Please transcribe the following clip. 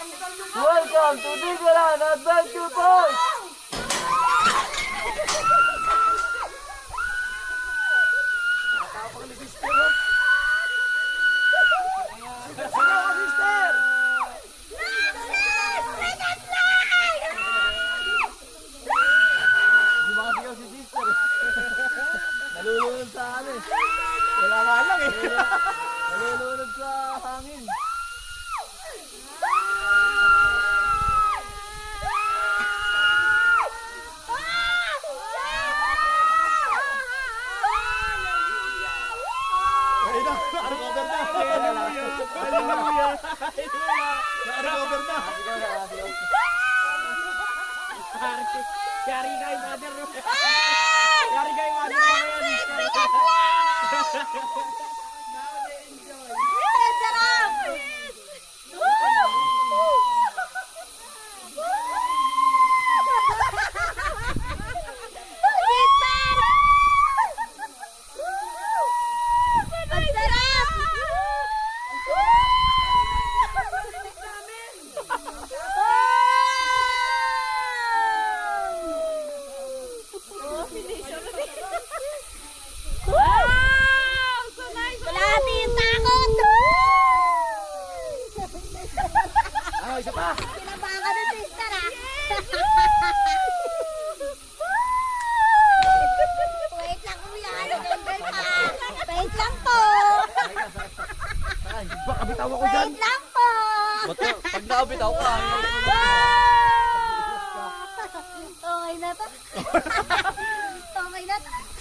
Welcome to Disneyland Adventure Park! Nalulunod sa ano eh. Wala nga lang eh. Nalulunod sa hangin. Recover na. Hallelujah. Recover na. Yari kay mother. Yari kay mother. Isa pa! Kinabahan ka na, sister, ah! Wait lang, kuya. Wait lang po! Ay, baka bitaw ako dyan! Wait lang po! Bato, pag nakabitaw ka, Okay na to. Okay na to.